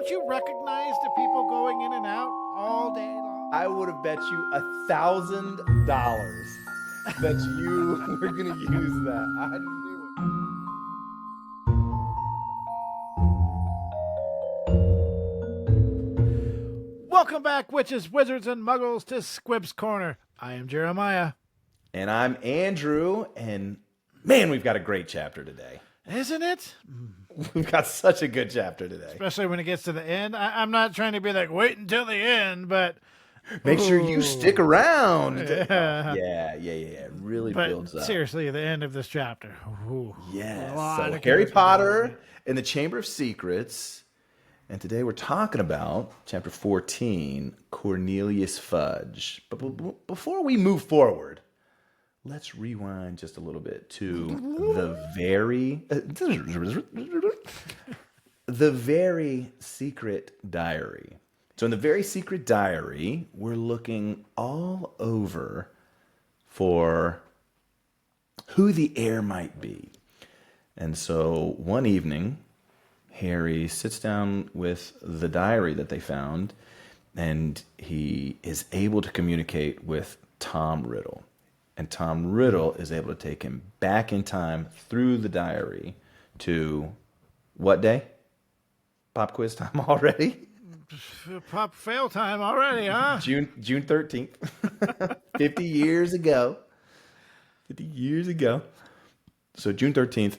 Don't you recognize the people going in and out all day long? I would have bet you $1,000 that you were going to use that. I knew it. Welcome back, witches, wizards, and muggles, to Squibscorner. I am Jeremiah. And I'm Andrew, and man, we've got a great chapter today. Isn't it? We've got such a good chapter today. Especially when it gets to the end. I'm not trying to be like, wait until the end, but... Make sure you stick around. Yeah. Yeah. It really builds up. Seriously, the end of this chapter. Yes. So Harry Potter and the Chamber of Secrets. And today we're talking about chapter 14, Cornelius Fudge. But before we move forward, let's rewind just a little bit to the very secret diary. So in the very secret diary, we're looking all over for who the heir might be. And so one evening, Harry sits down with the diary that they found, and he is able to communicate with Tom Riddle. And Tom Riddle is able to take him back in time through the diary to what day? Pop quiz time already? Pop fail time already, huh? June 13th. 50 years ago. 50 years ago. So June 13th.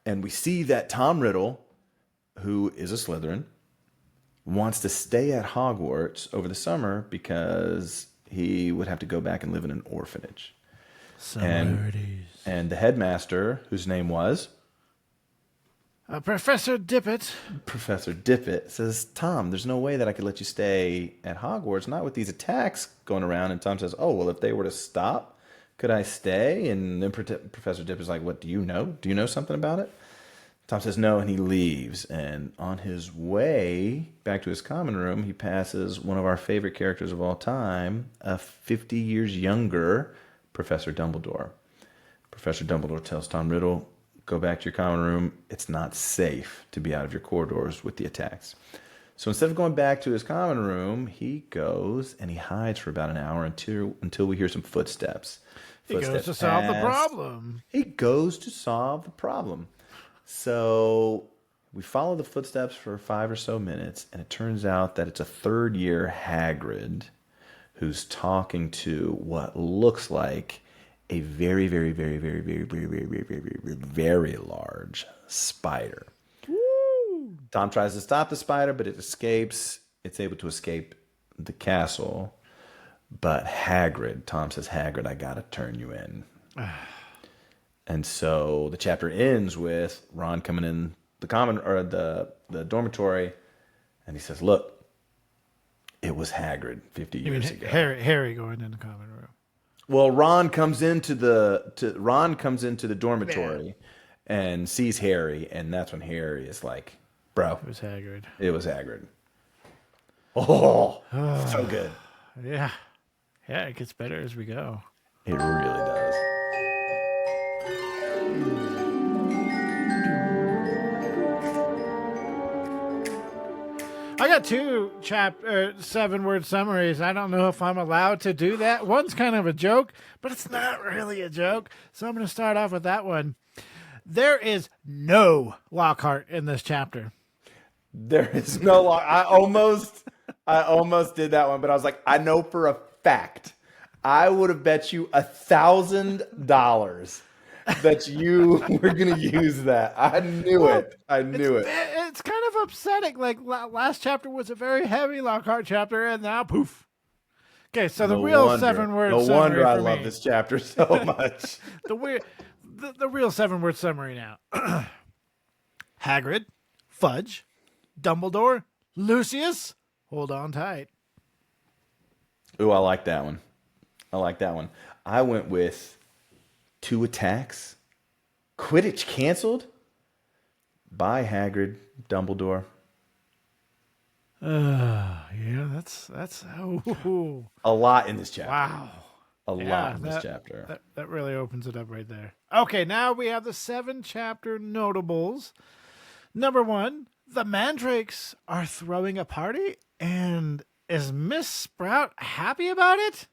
And we see that Tom Riddle, who is a Slytherin, wants to stay at Hogwarts over the summer because he would have to go back and live in an orphanage. Similarities. And the headmaster, whose name was? Professor Dippet. Professor Dippet says, Tom, there's no way that I could let you stay at Hogwarts, not with these attacks going around. And Tom says, oh, well, if they were to stop, could I stay? And then Professor Dippet's like, what, do you know? Do you know something about it? Tom says no, and he leaves. And on his way back to his common room, he passes one of our favorite characters of all time, a 50 years younger Professor Dumbledore. Professor Dumbledore tells Tom Riddle, go back to your common room. It's not safe to be out of your corridors with the attacks. So instead of going back to his common room, he goes and he hides for about an hour until we hear some footsteps. He goes to solve the problem. He goes to solve the problem. So we follow the footsteps for 5 or so minutes, and it turns out that it's a third-year Hagrid who's talking to what looks like a very, very, very, very, very, very, very, very, very, very, very large spider. Woo! Tom tries to stop the spider, but it escapes. It's able to escape the castle. But Hagrid, Tom says, Hagrid, I gotta turn you in. And so the chapter ends with Ron coming in the dormitory, and he says, look, it was Hagrid 50 years ago. Harry going in the common room. Well, Ron comes into the dormitory and sees Harry, and that's when Harry is like, bro. It was Hagrid. It was Hagrid. Oh, so good. Yeah. Yeah, it gets better as we go. It really does. I got two 7-word summaries. I don't know if I'm allowed to do that. One's kind of a joke, but it's not really a joke. So I'm going to start off with that one. There is no Lockhart in this chapter. There is no I almost did that one, but I was like, I know for a fact, I would have bet you $1,000 that you were going to use that. I knew it. It's kind of upsetting. Like last chapter was a very heavy Lockhart chapter, and now poof. Okay, so the real 7-word summary. No wonder I for love me. this chapter so much. The real 7-word summary now. Hagrid, Fudge, Dumbledore, Lucius. Hold on tight. Ooh, I like that one. I went with 2 attacks. Quidditch canceled. Bye, Hagrid, Dumbledore. Yeah, that's a lot in this chapter. Wow. A lot in this chapter. That really opens it up right there. Okay, now we have the 7 chapter notables. Number 1, The mandrakes are throwing a party, and is Miss Sprout happy about it?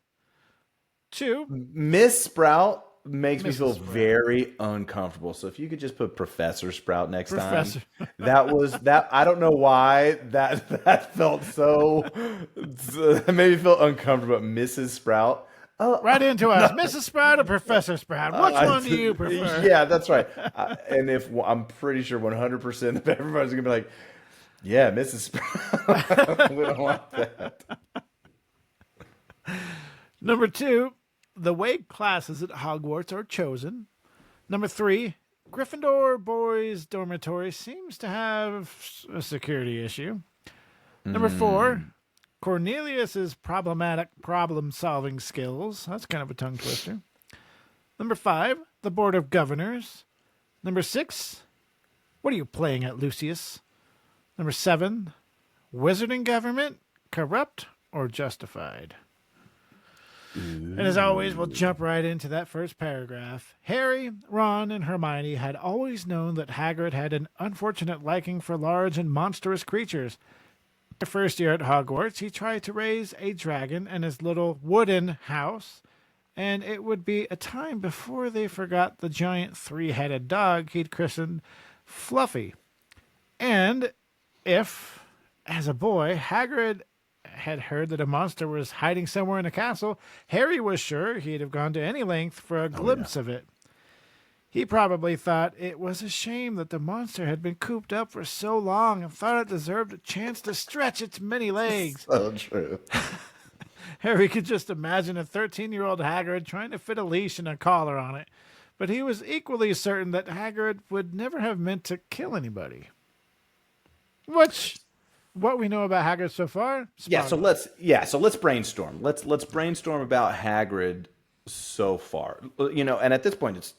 2. Miss Sprout makes me Mrs. feel Sprout. very uncomfortable. So if you could just put Professor Sprout next Professor. time, that was that. I don't know why that felt so. It made me feel uncomfortable. But Mrs. Sprout. Right into us. Mrs. Sprout or Professor Sprout? Which one do you prefer? Yeah, that's right. And if I'm pretty sure 100% of everybody's gonna be like, yeah, Mrs. Sprout. We don't like that. Number 2, the way classes at Hogwarts are chosen. Number 3, Gryffindor boys' dormitory seems to have a security issue. Number 4, Cornelius's problematic problem-solving skills. That's kind of a tongue twister. Number 5, the Board of Governors. Number 6, what are you playing at, Lucius? Number 7, wizarding government, corrupt or justified? And as always, we'll jump right into that first paragraph. Harry, Ron, and Hermione had always known that Hagrid had an unfortunate liking for large and monstrous creatures. The first year at Hogwarts, he tried to raise a dragon in his little wooden house, and it would be a time before they forgot the giant 3-headed dog he'd christened Fluffy. And if, as a boy, Hagrid had heard that a monster was hiding somewhere in the castle, Harry was sure he'd have gone to any length for a glimpse of it. He probably thought it was a shame that the monster had been cooped up for so long and thought it deserved a chance to stretch its many legs. So true. Harry could just imagine a 13-year-old Hagrid trying to fit a leash and a collar on it, but he was equally certain that Hagrid would never have meant to kill anybody. What we know about Hagrid so far? So let's brainstorm. Let's brainstorm about Hagrid so far. And at this point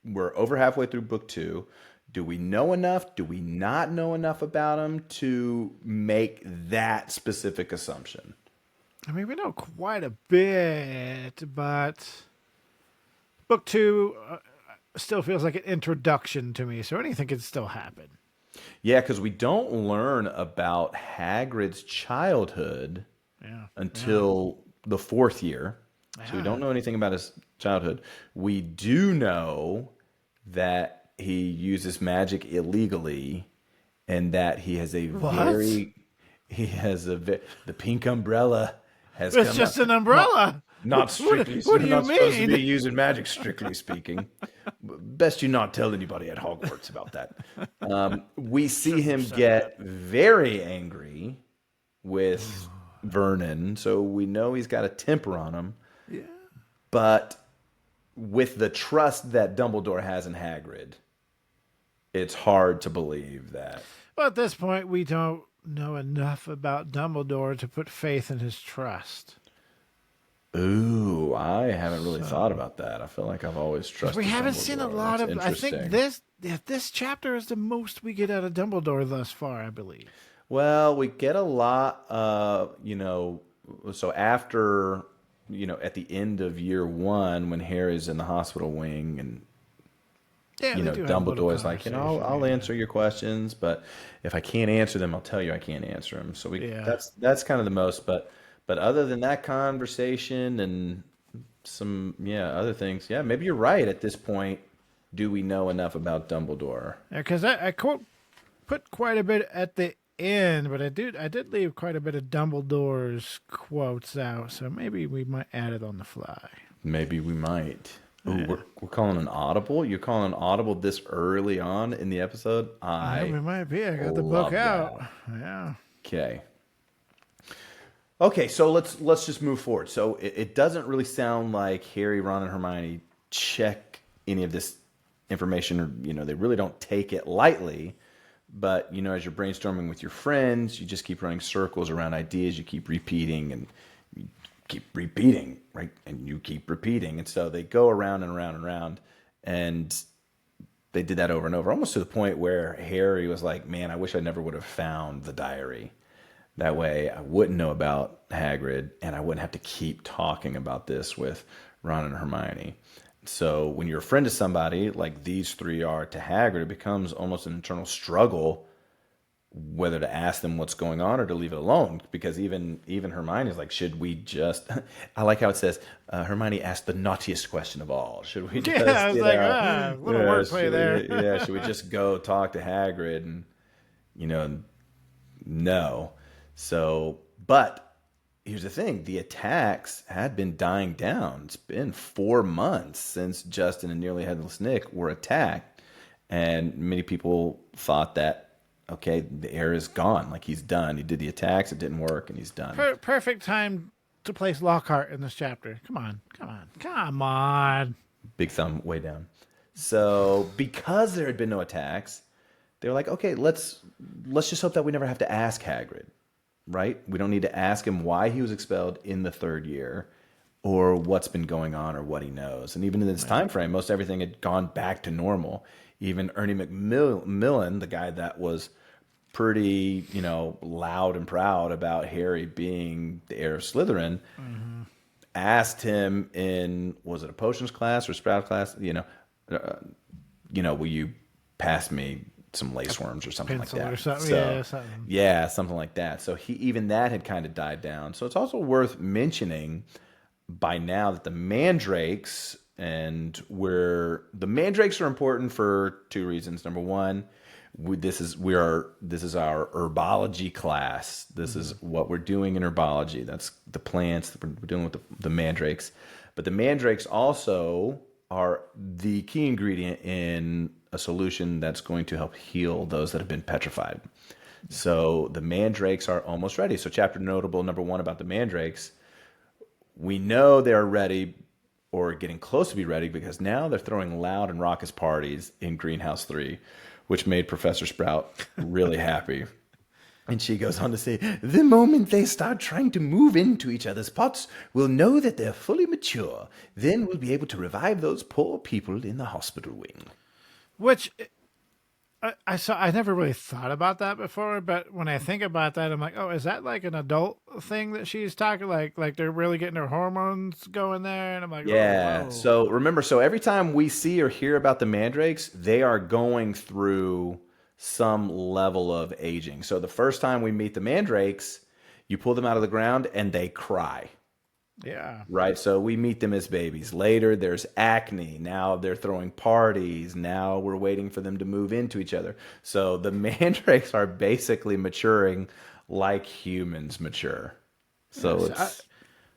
we're over halfway through book 2. Do we know enough? Do we not know enough about him to make that specific assumption? I mean, we know quite a bit, but book 2 still feels like an introduction to me, so anything could still happen. Yeah, because we don't learn about Hagrid's childhood until the 4th year. So we don't know anything about his childhood. We do know that he uses magic illegally and that he has the pink umbrella has It's come just up. an umbrella. Not strictly. What do you not supposed to mean? be using magic, strictly speaking. Best you not tell anybody at Hogwarts about that. We see him get very angry with Vernon, so we know he's got a temper on him. Yeah. But with the trust that Dumbledore has in Hagrid, it's hard to believe that. Well, at this point, we don't know enough about Dumbledore to put faith in his trust. Ooh, I haven't really thought about that. I feel like I've always trusted. We haven't Dumbledore. seen a lot That's of. I think interesting. this chapter is the most we get out of Dumbledore thus far, I believe. Well, we get a lot. So after at the end of year 1, when Harry's in the hospital wing, and Dumbledore's like, I'll answer your questions, but if I can't answer them, I'll tell you I can't answer them. So that's kind of the most. But other than that conversation and some other things, maybe you're right. At this point, do we know enough about Dumbledore? Because I put quite a bit at the end, but I did leave quite a bit of Dumbledore's quotes out, so maybe we might add it on the fly. Maybe we might. Ooh, we're calling an audible. You're calling an audible this early on in the episode. We might be. I got the book out. Yeah. Okay, so let's just move forward. So it doesn't really sound like Harry, Ron, and Hermione check any of this information, or they really don't take it lightly. But as you're brainstorming with your friends, you just keep running circles around ideas. You keep repeating and you keep repeating, right? And you keep repeating, and so they go around and around and around, and they did that over and over, almost to the point where Harry was like, "Man, I wish I never would have found the diary. That way I wouldn't know about Hagrid, and I wouldn't have to keep talking about this with Ron and Hermione." So when you're a friend to somebody like these 3 are to Hagrid, it becomes almost an internal struggle whether to ask them what's going on or to leave it alone. Because even Hermione is like, should we just? I like how it says Hermione asked the naughtiest question of all. Should we Yeah, just, I was like, little wordplay there. yeah, should we just go talk to Hagrid and no. So, but here's the thing: the attacks had been dying down. It's been 4 months since Justin and Nearly Headless Nick were attacked, and many people thought that okay, the heir is gone. Like he's done. He did the attacks. It didn't work, and he's done. Perfect time to place Lockhart in this chapter. Come on, come on, come on. Big thumb way down. So because there had been no attacks, they were like, okay, let's just hope that we never have to ask Hagrid, right? We don't need to ask him why he was expelled in the third year, or what's been going on, or what he knows. And even in this time frame, most everything had gone back to normal. Even Ernie Macmillan, the guy that was pretty, loud and proud about Harry being the heir of Slytherin, asked him in, was it a potions class or sprout class? Will you pass me some lace worms or something like that? Or something. So, Yeah, something. Yeah, something like that. So even that had kind of died down. So it's also worth mentioning by now that the mandrakes the mandrakes are important for two reasons. Number one, this is our herbology class. This is what we're doing in herbology. That's the plants. We're dealing with the mandrakes. But the mandrakes also are the key ingredient in a solution that's going to help heal those that have been petrified. So the mandrakes are almost ready. So chapter notable number 1 about the mandrakes, we know they're ready or getting close to be ready because now they're throwing loud and raucous parties in Greenhouse 3, which made Professor Sprout really happy. And she goes on to say, the moment they start trying to move into each other's pots, we'll know that they're fully mature. Then we'll be able to revive those poor people in the hospital wing. Which I never really thought about that before, but when I think about that, I'm like, oh, is that like an adult thing that she's talking like they're really getting their hormones going there? And I'm like, yeah. Oh. So remember, every time we see or hear about the mandrakes, they are going through some level of aging. So the first time we meet the mandrakes, you pull them out of the ground and they cry. Yeah. Right. So we meet them as babies. Later, there's acne. Now they're throwing parties. Now we're waiting for them to move into each other. So the mandrakes are basically maturing like humans mature. So yes,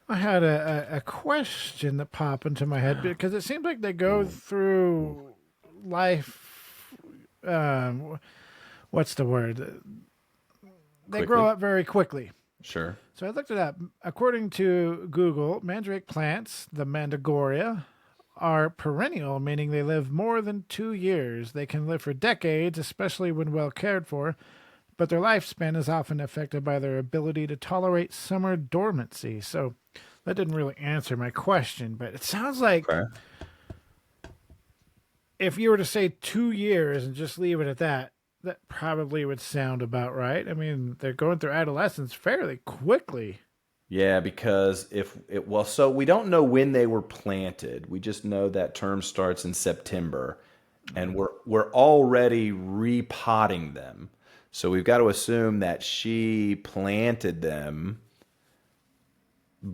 I had a question that popped into my head because it seems like they go through life. What's the word? They grow up very quickly. Sure. So I looked it up. According to Google, mandrake plants, the Mandragoria, are perennial, meaning they live more than 2 years. They can live for decades, especially when well cared for, but their lifespan is often affected by their ability to tolerate summer dormancy. So that didn't really answer my question, but it sounds like if you were to say 2 years and just leave it at that, that probably would sound about right. I mean, they're going through adolescence fairly quickly. Yeah, because so we don't know when they were planted. We just know that term starts in September, and we're already repotting them. So we've got to assume that she planted them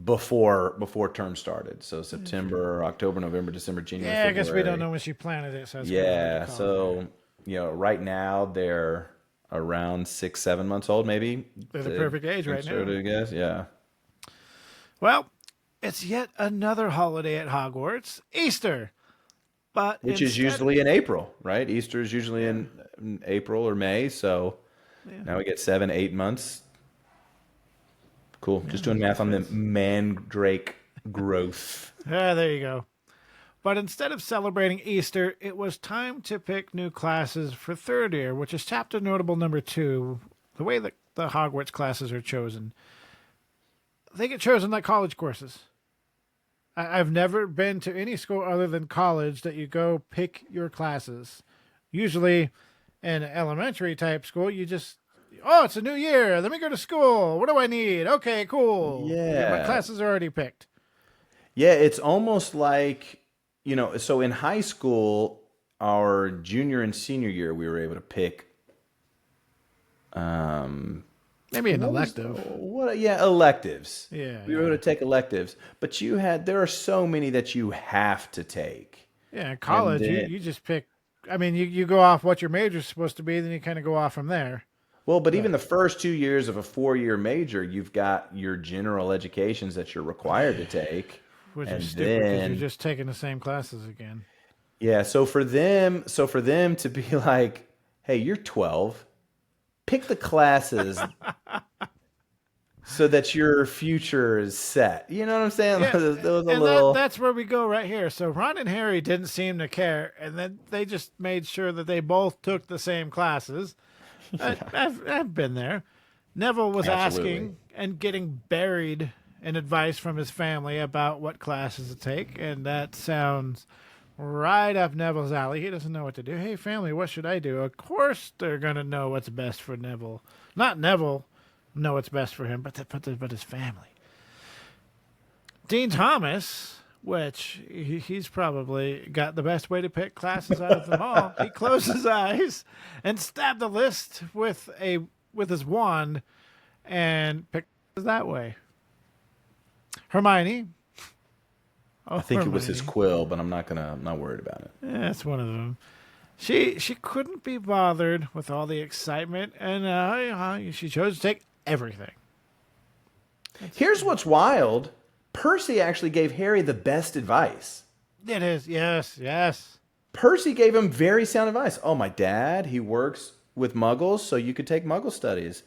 before term started. So September, October, November, December, January. Yeah, February. I guess we don't know when she planted it. So that's yeah, so right now they're around 6-7 months old, maybe. They're the perfect age right now. I guess, yeah. Well, it's yet another holiday at Hogwarts, Easter. Which is usually in April, right? Easter is usually in April or May, so now we get 7-8 months. Cool. Just doing math on the mandrake growth. There you go. But instead of celebrating Easter, it was time to pick new classes for third year, which is chapter notable number 2, the way that the Hogwarts classes are chosen. They get chosen like college courses. I've never been to any school other than college that you go pick your classes. Usually in elementary type school, you just, it's a new year. Let me go to school. What do I need? Okay, cool. Yeah. My classes are already picked. Yeah, it's almost like, so in high school, our junior and senior year, we were able to pick Maybe an What was elective. what? Yeah, electives. Yeah, We were able yeah. to take electives, but there are so many that you have to take, Yeah, in and college, then you just pick. I mean, you go off what your major's supposed to be, then you kind of go off from there. well, but even But the first 2 years of a 4-year major, you've got your general educations that you're required to take, which is and stupid because you're then just taking the same classes again. yeah. So for them to be like, hey, you're 12, pick the classes so that your future is set. You know what I'm saying? Yeah, There was a and little. that's where we go right here. So Ron and Harry didn't seem to care, and then they just made sure that they both took the same classes. I've been there. Neville was Absolutely. asking and getting buried in advice from his family about what classes to take, and that sounds right up Neville's alley. He doesn't know what to do. Hey, family, what should I do? Of course, they're gonna know what's best for Neville. Not Neville know what's best for him, but his family. Dean Thomas, which he's probably got the best way to pick classes out of them all. He closed his eyes and stabbed the list with his wand and picked that way. Hermione. Oh, I think it was his Hermione. quill, but I'm not worried about it. Yeah, that's one of them. She couldn't be bothered with all the excitement, and she chose to take everything. Here's what's wild. Percy actually gave Harry the best advice. It is, yes, yes. Percy gave him very sound advice. Oh, my dad, he works with muggles, so you could take muggle studies.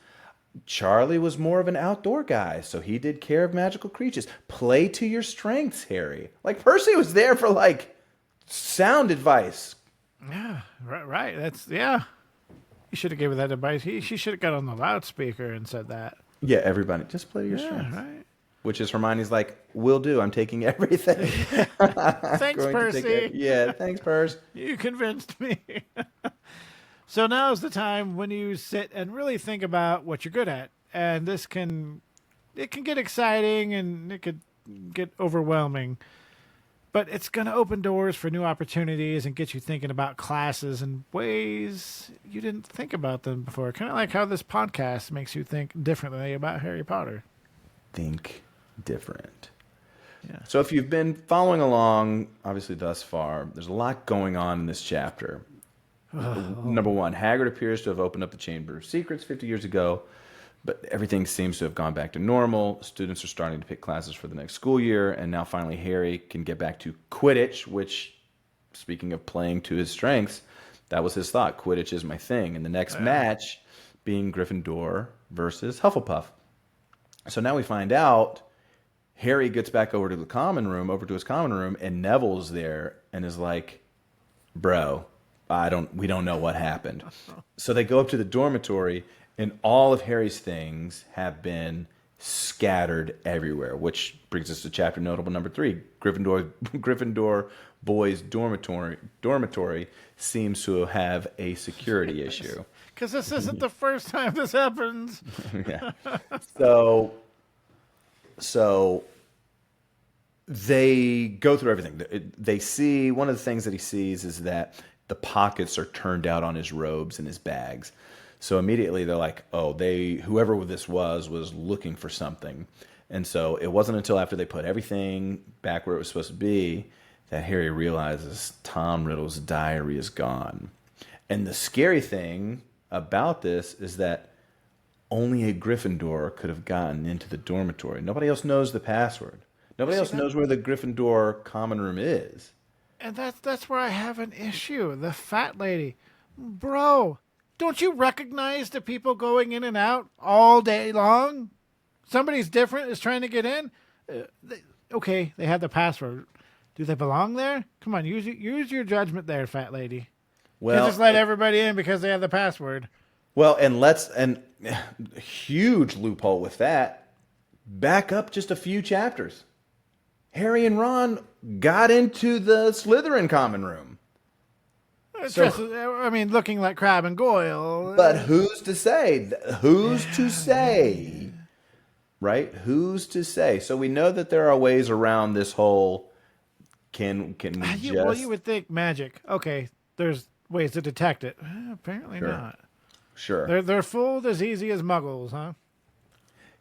Charlie was more of an outdoor guy, so he did care of magical creatures. Play to your strengths, Harry. Like, Percy was there for, like, sound advice. Yeah, right. That's yeah. He should have given that advice. She should have got on the loudspeaker and said that. Yeah, everybody, just play to your Yeah, strengths. right. Which is Hermione's like, will do. I'm taking everything. Thanks, Going to take Percy. yeah, thanks, Purse. You convinced me. So now's the time when you sit and really think about what you're good at, and it can get exciting and it could get overwhelming. But it's going to open doors for new opportunities and get you thinking about classes in ways you didn't think about them before. Kind of like how this podcast makes you think differently about Harry Potter. Think different. Yeah. So if you've been following along, obviously thus far, there's a lot going on in this chapter. Number one, Hagrid appears to have opened up the Chamber of Secrets 50 years ago, but everything seems to have gone back to normal. Students are starting to pick classes for the next school year, and now finally Harry can get back to Quidditch, which, speaking of playing to his strengths, that was his thought. Quidditch is my thing. And the next match being Gryffindor versus Hufflepuff. So now we find out Harry gets back over to his common room, and Neville's there and is like, "Bro, we don't know what happened." So they go up to the dormitory, and all of Harry's things have been scattered everywhere, which brings us to chapter notable number 3. Gryffindor boys dormitory seems to have a security issue. Because this isn't the first time this happens. Yeah. So they go through everything. They see, one of the things that he sees is that the pockets are turned out on his robes and his bags. So immediately they're like, oh, whoever this was looking for something. And so it wasn't until after they put everything back where it was supposed to be that Harry realizes Tom Riddle's diary is gone. And the scary thing about this is that only a Gryffindor could have gotten into the dormitory. Nobody else knows the password. Nobody else knows where the Gryffindor common room is. And that's where I have an issue. The fat lady. Bro, don't you recognize the people going in and out all day long? Somebody's different is trying to get in. Okay, they have the password. Do they belong there? Come on, use your judgment there, fat lady. Well, You just let everybody in because they have the password. Well, and huge loophole with that. Back up just a few chapters. Harry and Ron got into the Slytherin common room. Looking like Crab and Goyle. But who's to say? Who's to say? Right? Who's to say? So we know that there are ways around this whole can we just... Well, you would think magic. Okay, there's ways to detect it. Apparently Sure. not. Sure. They're fooled as easy as muggles, huh?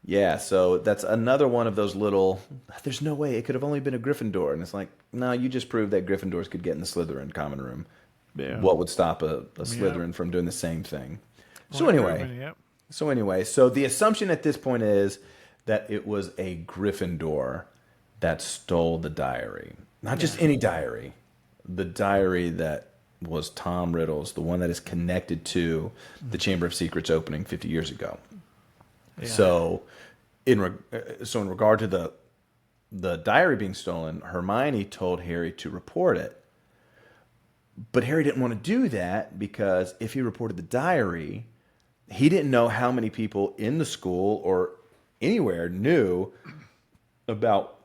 Yeah, so that's another one of those little. There's no way it could have only been a Gryffindor, and it's like, no, you just proved that Gryffindors could get in the Slytherin common room. Yeah. What would stop a Slytherin from doing the same thing? So anyway, so the assumption at this point is that it was a Gryffindor that stole the diary, not just any diary, the diary that was Tom Riddle's, the one that is connected to the Chamber of Secrets opening 50 years ago. Yeah. So, in regard to the diary being stolen, Hermione told Harry to report it. But Harry didn't want to do that because if he reported the diary, he didn't know how many people in the school or anywhere knew about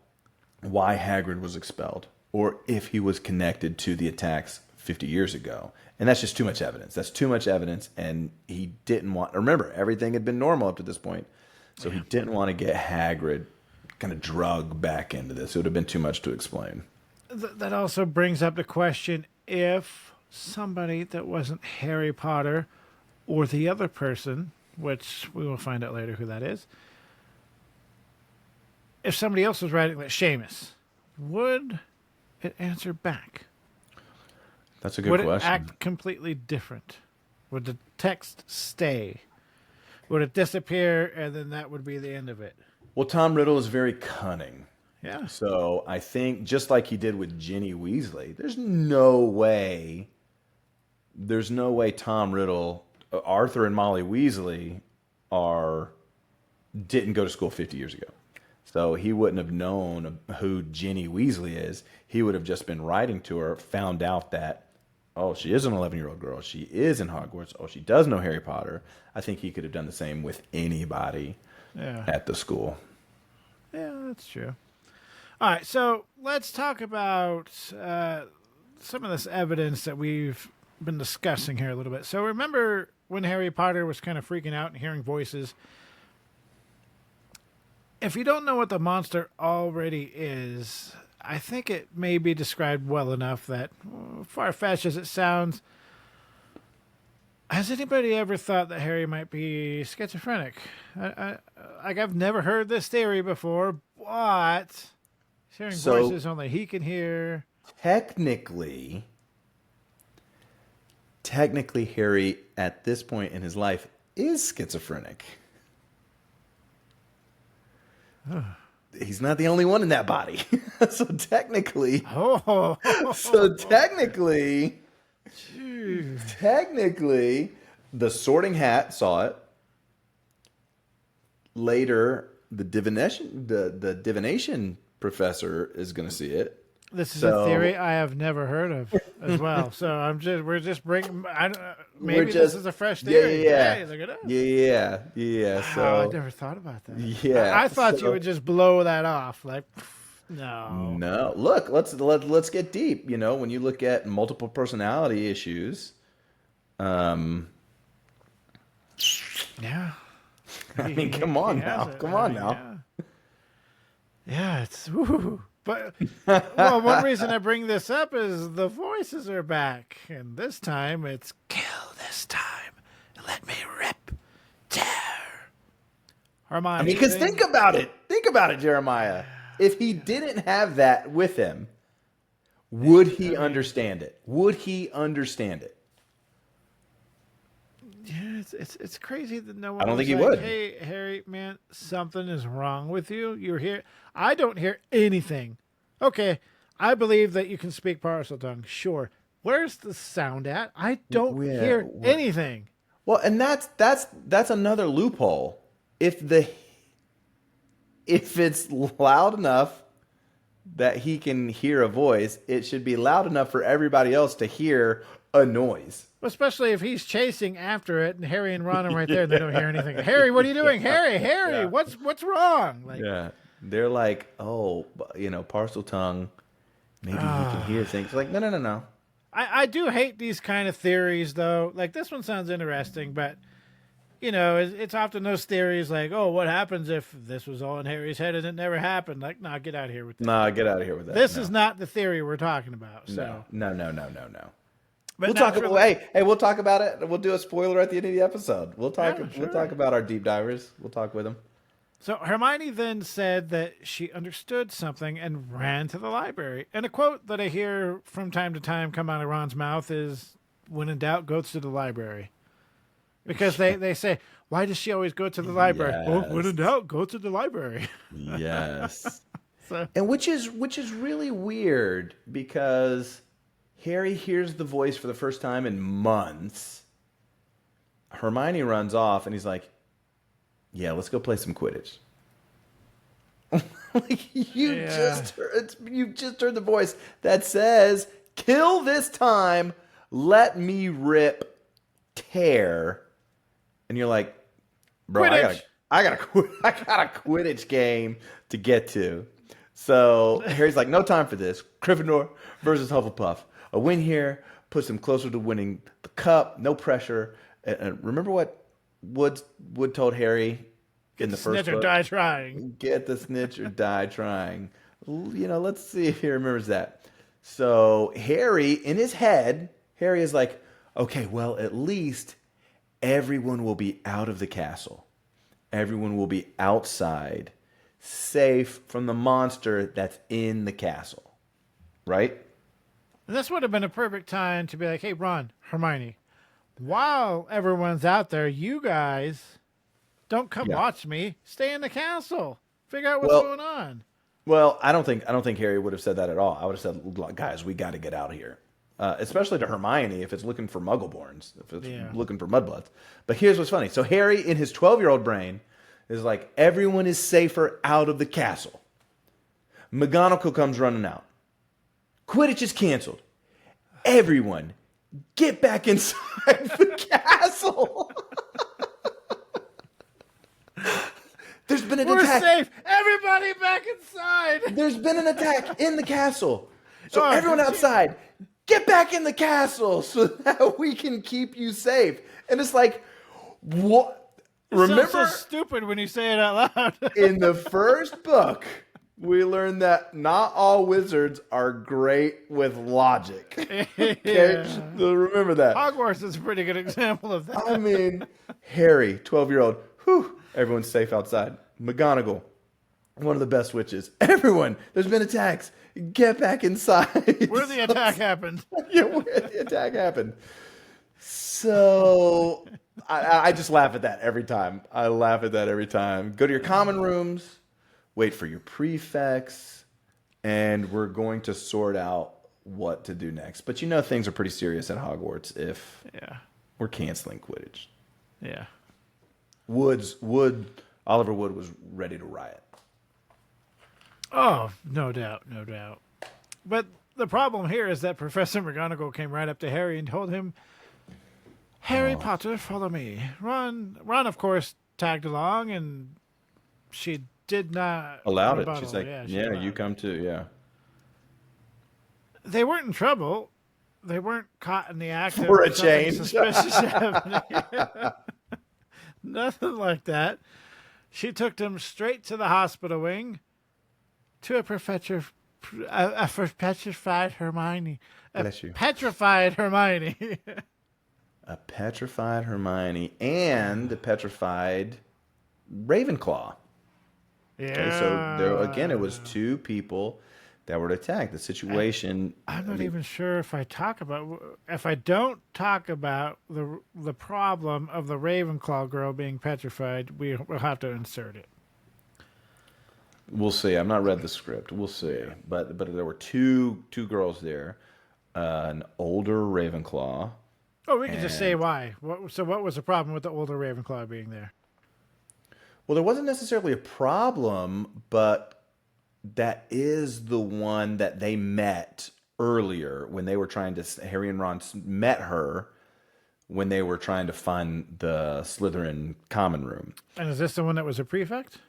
why Hagrid was expelled or if he was connected to the attacks 50 years ago. And that's just too much evidence. That's too much evidence. And he didn't want... Remember, everything had been normal up to this point. So he didn't want to get Hagrid kind of drug back into this. It would have been too much to explain. That also brings up the question, if somebody that wasn't Harry Potter or the other person, which we will find out later who that is, if somebody else was writing like Seamus, would it answer back? That's a good question. Would it act completely different? Would the text stay? Would it disappear and then that would be the end of it? Well, Tom Riddle is very cunning. Yeah. So I think just like he did with Ginny Weasley, there's no way Tom Riddle, Arthur and Molly Weasley didn't go to school 50 years ago. So he wouldn't have known who Ginny Weasley is. He would have just been writing to her, found out that, oh, she is an 11-year-old girl. She is in Hogwarts. Oh, she does know Harry Potter. I think he could have done the same with anybody at the school. Yeah, that's true. All right, so let's talk about some of this evidence that we've been discussing here a little bit. So remember when Harry Potter was kind of freaking out and hearing voices? If you don't know what the monster already is, I think it may be described well enough that, far-fetched as it sounds, has anybody ever thought that Harry might be schizophrenic? I've never heard this theory before, but hearing voices only he can hear. Technically, Harry, at this point in his life, is schizophrenic. He's not the only one in that body. So technically, the Sorting Hat saw it. Later, the divination professor is going to see it. This is a theory I have never heard of as well. So we're just bringing. This is a fresh theory. Yeah. Hey, look at us. Yeah. So I never thought about that. Yeah, I thought you would just blow that off. Like, no. Look, let's get deep. You know, when you look at multiple personality issues, yeah. I mean, come on now. Yeah, it's. Woo. But one reason I bring this up is the voices are back, and this time it's kill this time and let me rip, tear. Hermione. I mean, because think about it, Jeremiah. If he didn't have that with him, would he understand it? Yeah, it's crazy that no one. I don't think he like, would. Hey, Harry, man, something is wrong with you. You're here. I don't hear anything. Okay, I believe that you can speak Parseltongue. Sure. Where's the sound at? I don't hear anything. Well, and that's another loophole. If it's loud enough that he can hear a voice, it should be loud enough for everybody else to hear a noise. Especially if he's chasing after it and Harry and Ron are right there and they don't hear anything. Harry, what are you doing? Harry, what's wrong? Like, they're like, oh, Parseltongue, maybe he can hear things. Like, no. I do hate these kind of theories, though. Like, this one sounds interesting, but, it's often those theories like, oh, what happens if this was all in Harry's head and it never happened? Like, nah, get out of here with that. Nah, get out of here with that. This is not the theory we're talking about. So. No. We'll talk about we'll talk about it. We'll do a spoiler at the end of the episode. We'll talk about our deep divers. We'll talk with them. So Hermione then said that she understood something and ran to the library. And a quote that I hear from time to time come out of Ron's mouth is, "When in doubt, go to the library." Because they say, "Why does she always go to the library?" Yes. Well, when in doubt, go to the library. Yes. So. And which is really weird because Harry hears the voice for the first time in months. Hermione runs off and he's like, "Yeah, let's go play some Quidditch." You've just heard the voice that says, "Kill this time, let me rip, tear," and you're like, "Bro, I got a Quidditch game to get to." So Harry's like, "No time for this. Gryffindor versus Hufflepuff. A win here puts them closer to winning the cup. No pressure." And remember what Wood told Harry in the first book? Snitch or die trying. Get the snitch or die trying. Let's see if he remembers that. So Harry, in his head, Harry is like, "Okay, well, at least everyone will be out of the castle. Everyone will be outside, safe from the monster that's in the castle." Right? And this would have been a perfect time to be like, "Hey, Ron, Hermione, while everyone's out there, you guys don't come watch me. Stay in the castle. Figure out what's going on." Well, I don't think Harry would have said that at all. I would have said, "Guys, we got to get out of here." Especially to Hermione if it's looking for Muggleborns, if it's looking for Mudbloods. But here's what's funny. So Harry, in his 12-year-old brain, is like, everyone is safer out of the castle. McGonagall comes running out. Quidditch is canceled. Everyone, get back inside the castle. There's been an attack. We're safe. Everybody back inside. There's been an attack in the castle. So everyone outside, get back in the castle so that we can keep you safe. And it's like, what? Remember, so stupid when you say it out loud. in the first book, we learned that not all wizards are great with logic. Okay? So remember that. Hogwarts is a pretty good example of that. I mean, Harry, 12-year-old, everyone's safe outside. McGonagall, one of the best witches. Everyone, there's been attacks. Get back inside. Where the attack happened. Yeah, where the attack happened. So I just laugh at that every time. I laugh at that every time. Go to your common rooms, wait for your prefects, and we're going to sort out what to do next. But things are pretty serious at Hogwarts if we're canceling Quidditch. Yeah. Oliver Wood was ready to riot. Oh, no doubt. But the problem here is that Professor McGonagall came right up to Harry and told him, "Harry Potter, follow me." Ron, of course, tagged along, and she did not allowed it. rebuttal. She's like, "Yeah, you come too." Yeah. They weren't in trouble. They weren't caught in the act of For a something change. suspicious happening. Nothing like that. She took them straight to the hospital wing to a petrified Hermione. Bless you. Petrified Hermione. A petrified Hermione and a petrified Ravenclaw. Yeah. Okay, so there again, it was two people that were attacked. The situation. I'm not even sure if I don't talk about the problem of the Ravenclaw girl being petrified, we'll have to insert it. We'll see. I've not read the script. We'll see. But there were two girls there, an older Ravenclaw. Oh, we can just say why. What was the problem with the older Ravenclaw being there? Well, there wasn't necessarily a problem, but that is the one that they met earlier when they were trying to. Harry and Ron met her when they were trying to find the Slytherin common room. And is this the one that was a prefect?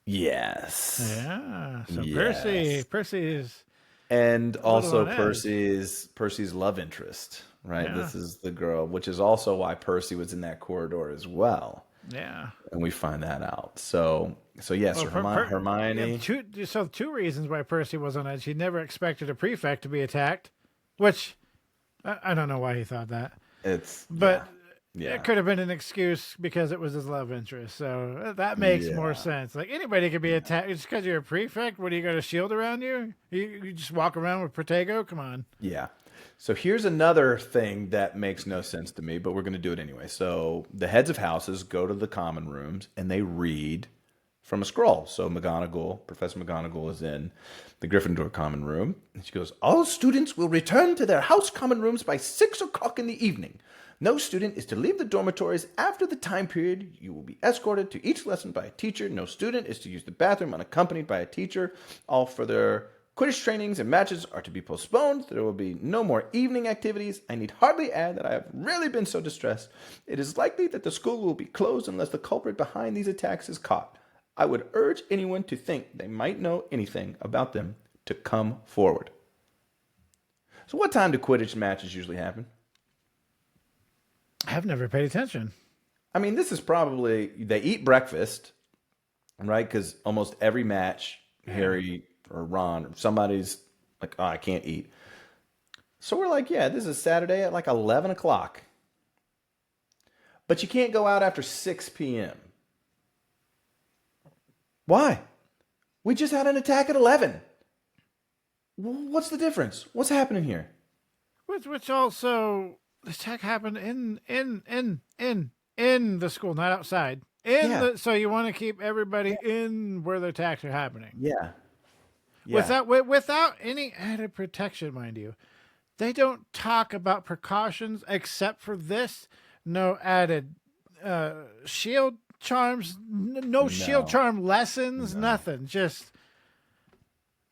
Yes. Yeah. So Yes. Percy is. And also on Percy's love interest, right? Yeah. This is the girl, which is also why Percy was in that corridor as well. Yeah. And we find that out. So yes, Hermione. Two reasons why Percy was on edge. He never expected a prefect to be attacked, which I don't know why he thought that. It's But yeah, it could have been an excuse because it was his love interest. So that makes more yeah. sense. Like anybody could be attacked just because you're a prefect. What, do you got a shield around you? You just walk around with Protego? Come on. Yeah. So here's another thing that makes no sense to me, but we're going to do it anyway. So the heads of houses go to the common rooms and they read from a scroll. So Professor McGonagall is in the Gryffindor common room. And she goes, all students will return to their house common rooms by 6 o'clock in the evening. No student is to leave the dormitories after the time period. You will be escorted to each lesson by a teacher. No student is to use the bathroom unaccompanied by a teacher. All further Quidditch trainings and matches are to be postponed. There will be no more evening activities. I need hardly add that I have rarely been so distressed. It is likely that the school will be closed unless the culprit behind these attacks is caught. I would urge anyone to think they might know anything about them to come forward. So what time do Quidditch matches usually happen? I've never paid attention. I mean, this is probably, they eat breakfast, right? Because almost every match, Harry or Ron or somebody's like, oh, I can't eat. So we're like, yeah, this is Saturday at like 11 o'clock. But you can't go out after 6 p.m. Why? We just had an attack at 11. What's the difference? What's happening here? Which also the attack happened in the school, not outside. So you want to keep everybody in where the attacks are happening. Yeah. Yeah. Without any added protection, mind you. They don't talk about precautions except for this. No added shield charms, no shield charm lessons, nothing. Just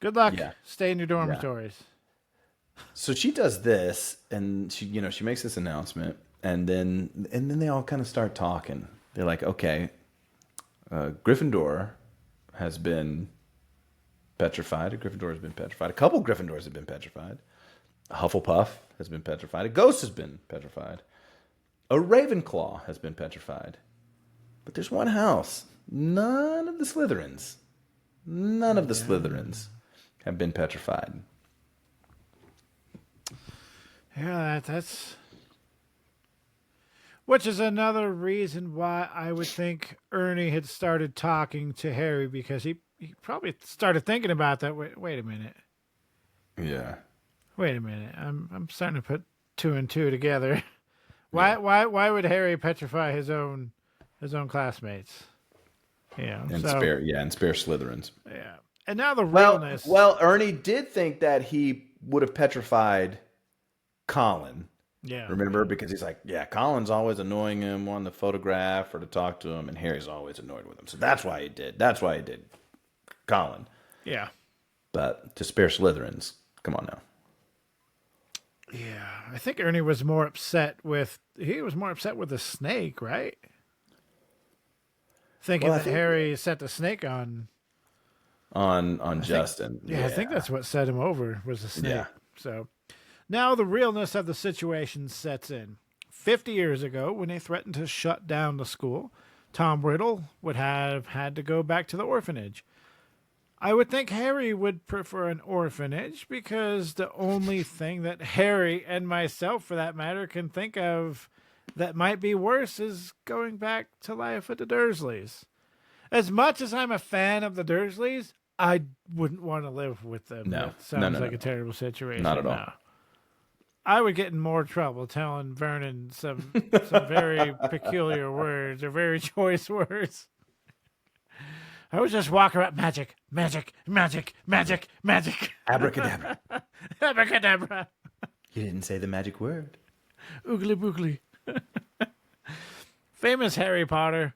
good luck. Yeah. Stay in your dormitories. So she does this, and she makes this announcement, and then they all kind of start talking. They're like, okay, Gryffindor has been petrified. A Gryffindor has been petrified. A couple Gryffindors have been petrified. A Hufflepuff has been petrified. A Ghost has been petrified. A Ravenclaw has been petrified. But there's one house. None of the Slytherins. None of the Slytherins have been petrified. Yeah, that's... Which is another reason why I would think Ernie had started talking to Harry, because he probably started thinking about that. Wait a minute. Yeah. Wait a minute. I'm starting to put two and two together. Why would Harry petrify his own classmates? Yeah. And spare Slytherins. Yeah. And now the realness. Well, Ernie did think that he would have petrified Colin. Yeah. Remember? Because he's like, yeah, Colin's always annoying him, wanting to photograph or to talk to him, and Harry's always annoyed with him. So that's why he did. That's why he did Colin. Yeah. But to spare Slytherins, come on now. Yeah. I think Ernie was more upset with the snake, right? Thinking that Harry set the snake on Justin. I think that's what set him over, was the snake. Yeah. So now the realness of the situation sets in. 50 years ago, when they threatened to shut down the school, Tom Riddle would have had to go back to the orphanage. I would think Harry would prefer an orphanage, because the only thing that Harry, and myself for that matter, can think of that might be worse is going back to life with the Dursleys. As much as I'm a fan of the Dursleys, I wouldn't want to live with them. No. That sounds like a terrible situation. Not at all. No. I would get in more trouble telling Vernon some very peculiar words, or very choice words. I would just walk around, magic, magic, magic, magic, magic. Abracadabra. Abracadabra. You didn't say the magic word. Oogly boogly. Famous Harry Potter.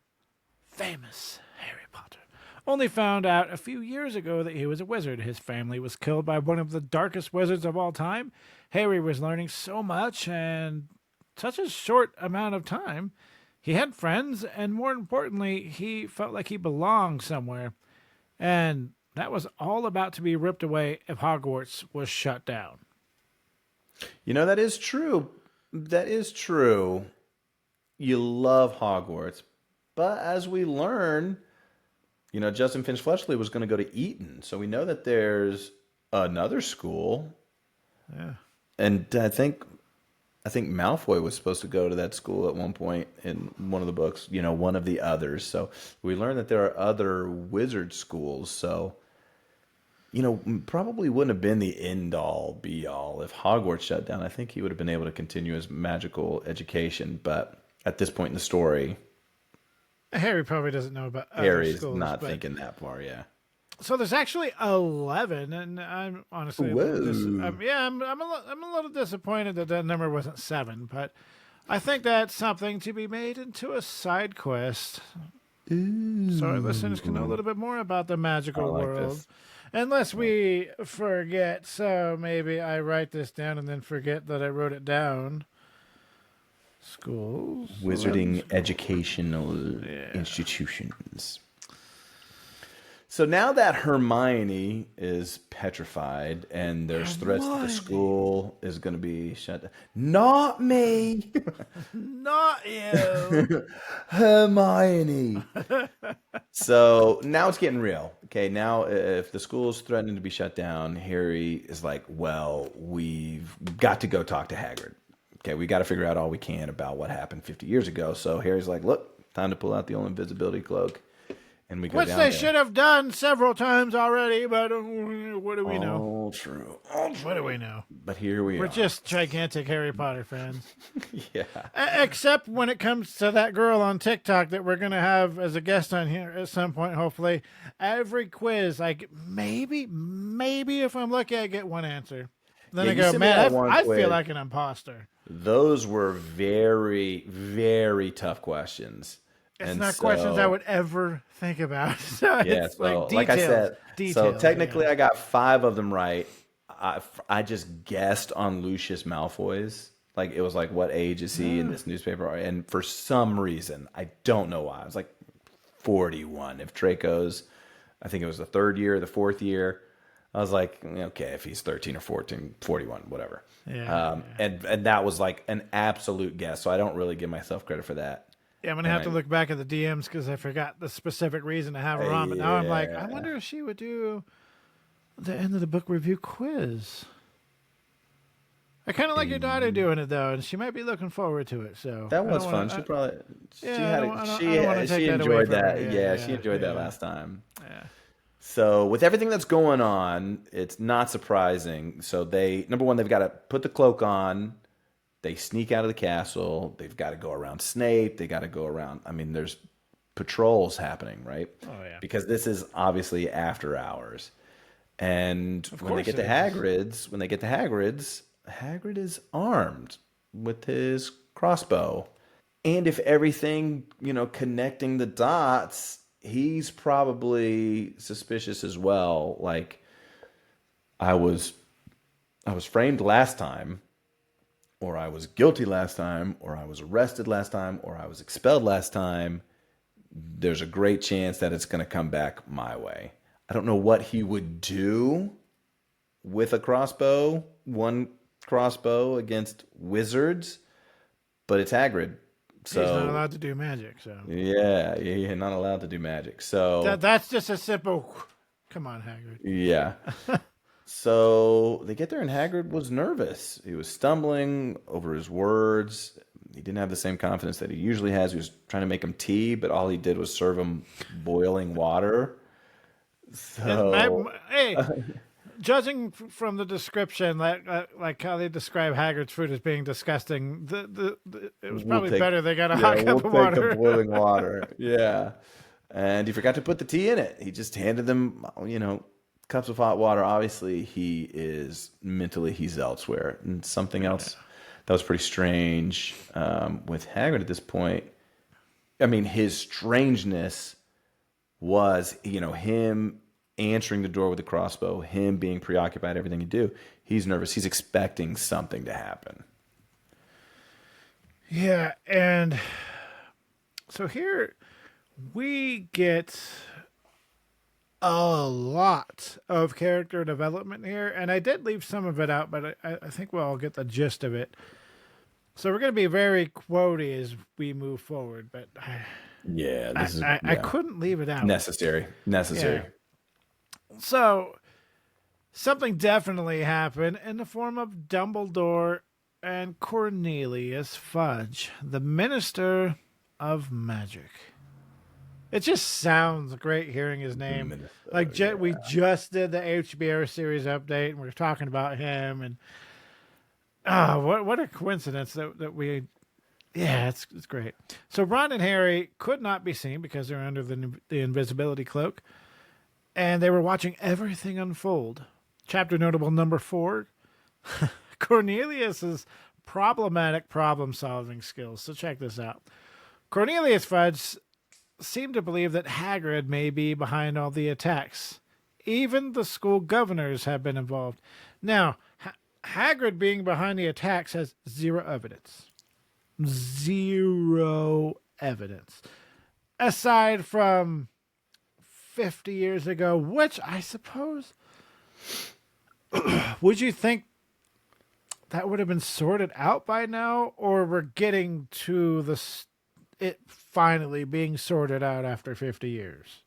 Famous Harry Potter. Only found out a few years ago that he was a wizard. His family was killed by one of the darkest wizards of all time. Harry was learning so much in such a short amount of time. He had friends, and more importantly, he felt like he belonged somewhere. And that was all about to be ripped away if Hogwarts was shut down. That is true. That is true. You love Hogwarts. But as we learn, Justin Finch-Fletchley was going to go to Eton. So we know that there's another school. Yeah. And I think I think Malfoy was supposed to go to that school at one point in one of the books, one of the others. So we learned that there are other wizard schools. So, probably wouldn't have been the end all be all if Hogwarts shut down. I think he would have been able to continue his magical education. But at this point in the story, Harry probably doesn't know about other Harry's schools, not thinking that far. Yeah. So there's actually 11, and I'm honestly, I'm a little disappointed that that number wasn't 7, but I think that's something to be made into a side quest. Ooh. So our listeners can know a little bit more about the magical world. This. Unless we forget, so maybe I write this down and then forget that I wrote it down. Schools. Wizarding educational institutions. So now that Hermione is petrified and there's threats that the school is going to be shut down. Not me. Not you. Hermione. So now it's getting real. Okay, now if the school's threatening to be shut down, Harry is like, well, we've got to go talk to Hagrid. Okay, we got to figure out all we can about what happened 50 years ago. So Harry's like, look, time to pull out the old invisibility cloak. And we go Which down they there. should have done several times already, but what do we know? All true. What do we know? But here we are. We're just gigantic Harry Potter fans. Yeah. Except when it comes to that girl on TikTok that we're going to have as a guest on here at some point, hopefully. Every quiz, like maybe if I'm lucky, I get one answer. Then I go, man, I feel like an imposter. Those were very, very tough questions. It's not questions I would ever think about. So yeah, it's so like I said, details, so technically I got 5 of them right. I just guessed on Lucius Malfoy's. Like, it was like, what age is he in this newspaper? And for some reason, I don't know why, I was like 41. If Draco's, I think it was the 3rd year, the 4th year. I was like, okay, if he's 13 or 14, 41, whatever. Yeah, And that was like an absolute guess. So I don't really give myself credit for that. Yeah, I'm going to have to look back at the DMs because I forgot the specific reason to have her on. But now I'm like, I wonder if she would do the end of the book review quiz. I kind of like your daughter doing it, though, and she might be looking forward to it. So that was fun. She probably she enjoyed that. Yeah, she enjoyed that last time. Yeah. So with everything that's going on, it's not surprising. So number one, they've got to put the cloak on. They sneak out of the castle. They've got to go around Snape. They got to go around. I mean, there's patrols happening, right? Oh, yeah. Because this is obviously after hours. And when they get to Hagrid's, Hagrid is armed with his crossbow. And if everything, connecting the dots, he's probably suspicious as well. Like, I was framed last time, or I was guilty last time, or I was arrested last time, or I was expelled last time. There's a great chance that it's going to come back my way. I don't know what he would do with a crossbow, one crossbow against wizards, but it's Hagrid. So he's not allowed to do magic. So yeah, not allowed to do magic. So that's just a simple. Come on, Hagrid. Yeah. So they get there, and Hagrid was nervous. He was stumbling over his words. He didn't have the same confidence that he usually has. He was trying to make him tea, but all he did was serve him boiling water. So, hey, judging from the description, like how they describe Hagrid's food as being disgusting, it was probably better they got a hot cup of water. The boiling water. Yeah. And he forgot to put the tea in it. He just handed them, cups of hot water. Obviously, he's elsewhere. And something else that was pretty strange with Hagrid at this point. I mean, his strangeness was, him answering the door with a crossbow, him being preoccupied, everything he do. He's nervous. He's expecting something to happen. Yeah, and so here we get a lot of character development here, and I did leave some of it out, but I think we'll all get the gist of it. So we're going to be very quotey as we move forward, but I couldn't leave it out. Necessary. Yeah. So something definitely happened in the form of Dumbledore and Cornelius Fudge, the Minister of Magic. It just sounds great hearing his name. We just did the HBO series update, and we are talking about him. And what a coincidence that we. Yeah, it's great. So Ron and Harry could not be seen because they're under the invisibility cloak, and they were watching everything unfold. Chapter notable number 4. Cornelius's problematic problem-solving skills. So check this out. Cornelius Fudge seemed to believe that Hagrid may be behind all the attacks. Even the school governors have been involved. Now, Hagrid being behind the attacks has zero evidence. Zero evidence. Aside from 50 years ago, which I suppose... would you think that would have been sorted out by now, or we're getting to it finally being sorted out after 50 years?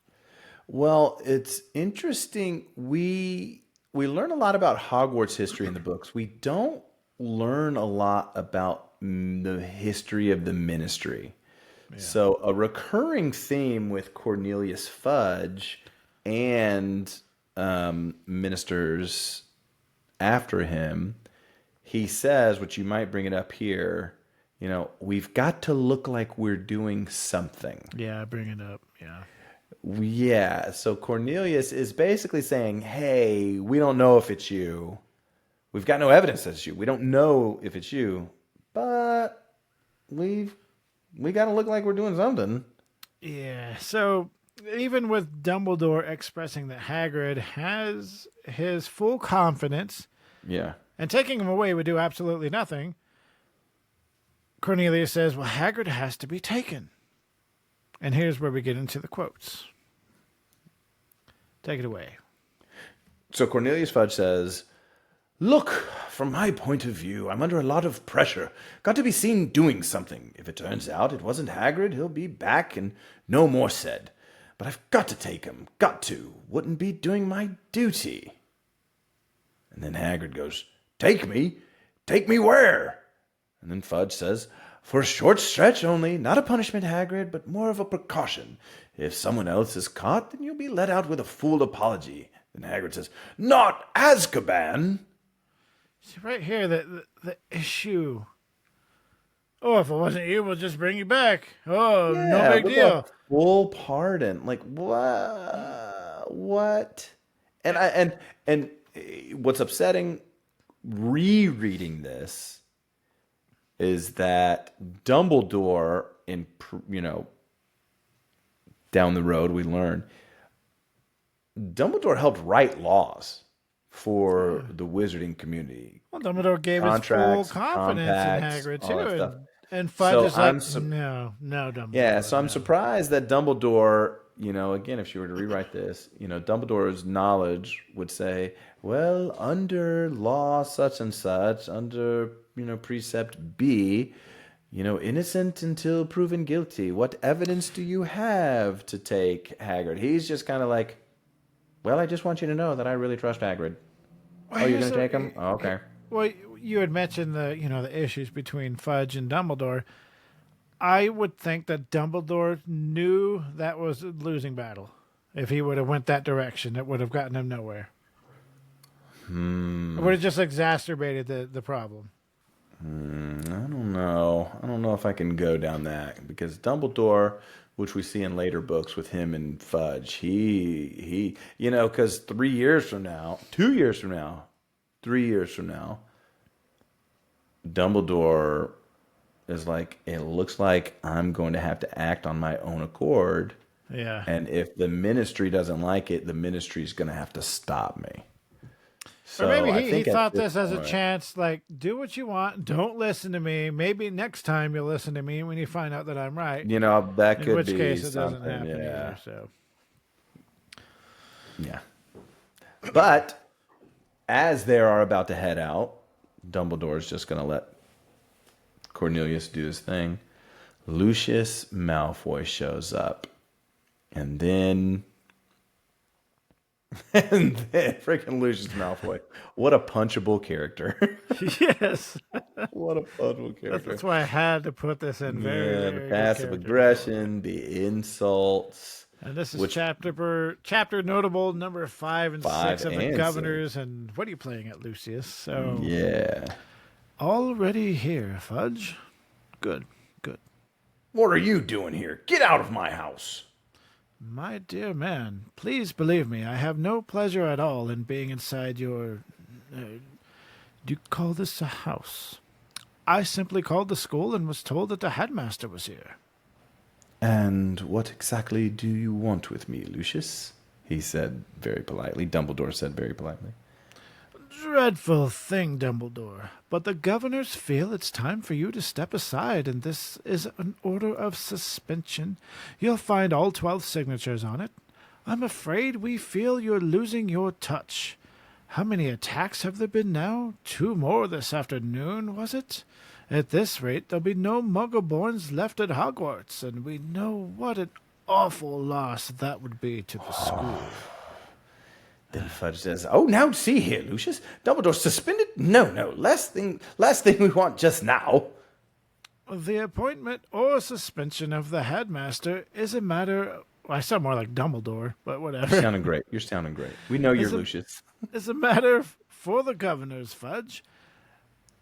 Well, it's interesting. We learn a lot about Hogwarts history in the books. We don't learn a lot about the history of the ministry. Yeah. So a recurring theme with Cornelius Fudge and ministers after him, he says, which you might bring it up here, we've got to look like we're doing something. Yeah, bring it up. Yeah. Yeah. So Cornelius is basically saying, hey, we don't know if it's you. We've got no evidence that it's you. We don't know if it's you, but we got to look like we're doing something. Yeah. So even with Dumbledore expressing that Hagrid has his full confidence, yeah, and taking him away would do absolutely nothing, Cornelius says, well, Hagrid has to be taken. And here's where we get into the quotes. Take it away. So Cornelius Fudge says, look, from my point of view, I'm under a lot of pressure. Got to be seen doing something. If it turns out it wasn't Hagrid, he'll be back and no more said. But I've got to take him. Got to. Wouldn't be doing my duty. And then Hagrid goes, take me? Take me where? And then Fudge says, for a short stretch only, not a punishment, Hagrid, but more of a precaution. If someone else is caught, then you'll be let out with a full apology. Then Hagrid says, not Azkaban. See, right here, the issue. Oh, if it wasn't you, we'll just bring you back. Oh, yeah, no big deal. Full pardon. Like, what? And what's upsetting rereading this is that Dumbledore, down the road, we learn Dumbledore helped write laws for the wizarding community. Well, Dumbledore gave his full confidence in Hagrid too, and Fudge is like, no, Dumbledore. Yeah, so I'm surprised that Dumbledore, again, if you were to rewrite this, Dumbledore's knowledge would say, well, under law such and such, under precept B, innocent until proven guilty. What evidence do you have to take Hagrid? He's just kind of like, well, I just want you to know that I really trust Hagrid. Well, you're going to take him? Oh, okay. Well, you had mentioned the issues between Fudge and Dumbledore. I would think that Dumbledore knew that was a losing battle. If he would have went that direction, it would have gotten him nowhere. It would have just exacerbated the problem. I don't know. I don't know if I can go down that, because Dumbledore, which we see in later books with him and Fudge, he because 3 years from now, 2 years from now, 3 years from now, Dumbledore is like, it looks like I'm going to have to act on my own accord. Yeah. And if the ministry doesn't like it, the ministry is going to have to stop me. So or maybe he thought this as a chance, like, do what you want, don't listen to me. Maybe next time you'll listen to me when you find out that I'm right. That could be. In which case it something, doesn't happen either. So. Yeah. But as they are about to head out, Dumbledore's just going to let Cornelius do his thing. Lucius Malfoy shows up. And then And then freaking Lucius Malfoy. What a punchable character. Yes. What a punchable character. That's why I had to put this in. Very, Yeah, the very good passive character development. aggression, the insults, And this is which chapter notable number 5 and 6 five of the and six. governors. And what are you playing at, Lucius? So Yeah. already here, Fudge. Good, good. What are you doing here? Get out of my house. My dear man, please believe me, I have no pleasure at all in being inside your. Do you call this a house? I simply called the school and was told that the headmaster was here. And what exactly do you want with me, Lucius? He said very politely. Dumbledore said very politely. Dreadful thing, Dumbledore. But the governors feel it's time for you to step aside, and this is an order of suspension. You'll find all 12 signatures on it. I'm afraid we feel you're losing your touch. How many attacks have there been now? 2 more this afternoon, was it? At this rate, there'll be no Muggleborns left at Hogwarts, and we know what an awful loss that would be to the school. Then Fudge says, "Oh, now see here, Lucius. Dumbledore suspended? No. Last thing we want just now." The appointment or suspension of the headmaster is a matter. I sound more like Dumbledore, but whatever. You're sounding great. You're sounding great. We know you're Lucius. Is a matter for the governors, Fudge.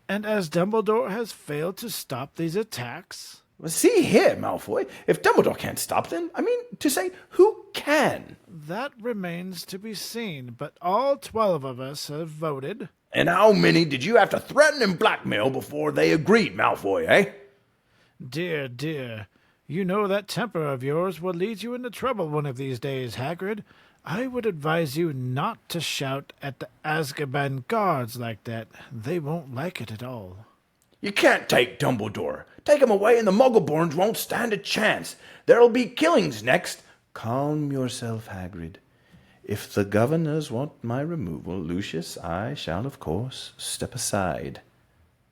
And as Dumbledore has failed to stop these attacks. Well, see here, Malfoy. If Dumbledore can't stop them, to say, who can? That remains to be seen, but all 12 of us have voted. And how many did you have to threaten and blackmail before they agreed, Malfoy, eh? Dear, dear, you know that temper of yours will lead you into trouble one of these days, Hagrid. I would advise you not to shout at the Azkaban guards like that. They won't like it at all. You can't take Dumbledore. Take him away and the Muggleborns won't stand a chance. There'll be killings next. Calm yourself, Hagrid. If the governors want my removal, Lucius, I shall, of course, step aside.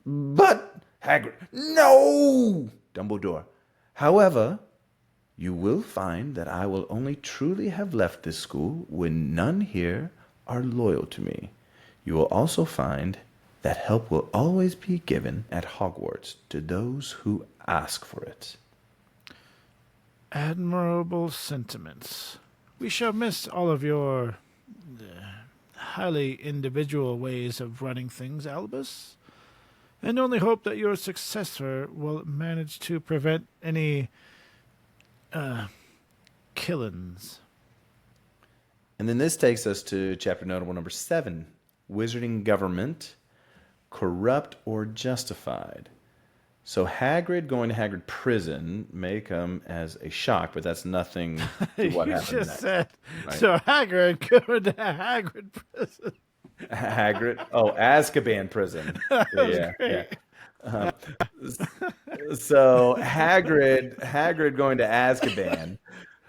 But, Hagrid, no! Dumbledore. However, you will find that I will only truly have left this school when none here are loyal to me. You will also find that help will always be given at Hogwarts to those who ask for it. Admirable sentiments. We shall miss all of your highly individual ways of running things, Albus, and only hope that your successor will manage to prevent any killings. And then this takes us to chapter notable number 7, Wizarding Government, Corrupt or Justified. So Hagrid going to Hagrid prison may come as a shock, but that's nothing to what You happened just next. said, right? so Hagrid going to Hagrid prison. Hagrid, Azkaban prison. Yeah. So Hagrid going to Azkaban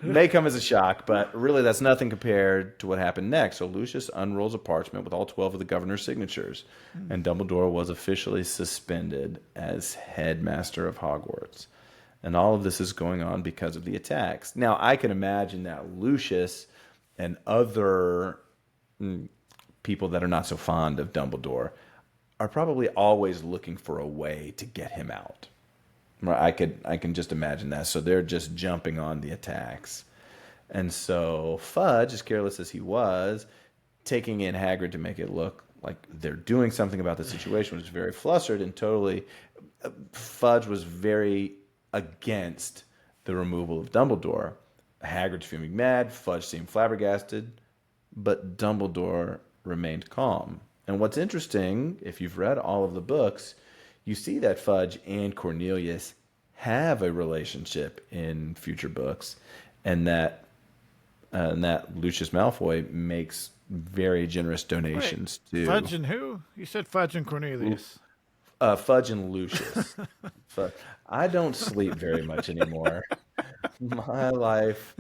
may come as a shock, but really that's nothing compared to what happened next. So Lucius unrolls a parchment with all 12 of the governor's signatures, and Dumbledore was officially suspended as headmaster of Hogwarts. And all of this is going on because of the attacks. Now, I can imagine that Lucius and other people that are not so fond of Dumbledore are probably always looking for a way to get him out. I can just imagine that. So they're just jumping on the attacks. And so Fudge, as careless as he was, taking in Hagrid to make it look like they're doing something about the situation, was very flustered and totally... Fudge was very against the removal of Dumbledore. Hagrid's feeling mad. Fudge seemed flabbergasted. But Dumbledore remained calm. And what's interesting, if you've read all of the books, you see that Fudge and Cornelius have a relationship in future books, and that Lucius Malfoy makes very generous donations to Fudge and who? You said Fudge and Cornelius. Fudge and Lucius. I don't sleep very much anymore. My life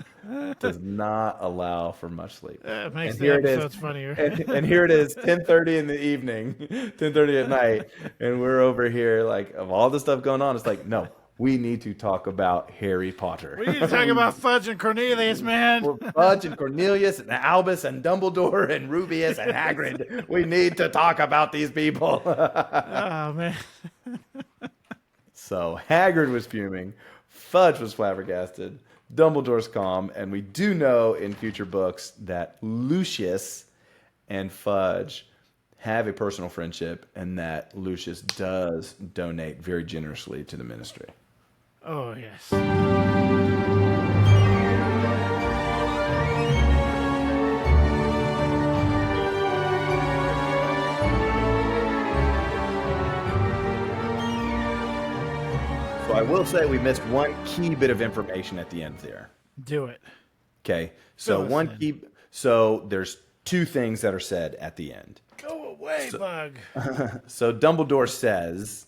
does not allow for much sleep. It makes And the here it is. episodes funnier. And here it is, 10:30 in the evening, 10:30 at night, and we're over here like of all the stuff going on. It's like, no, We need to talk about Harry Potter. We need to talk about Fudge and Cornelius, man. Fudge and Cornelius and Albus and Dumbledore and Rubius and Hagrid. We need to talk about these people. Oh, man. So Hagrid was fuming. Fudge was flabbergasted. Dumbledore's calm. And we do know in future books that Lucius and Fudge have a personal friendship and that Lucius does donate very generously to the ministry. Oh, yes. So I will say we missed one key bit of information at the end there. Do it. Okay. So Fill us in. so there's two things that are said at the end. Go away, bug. So Dumbledore says,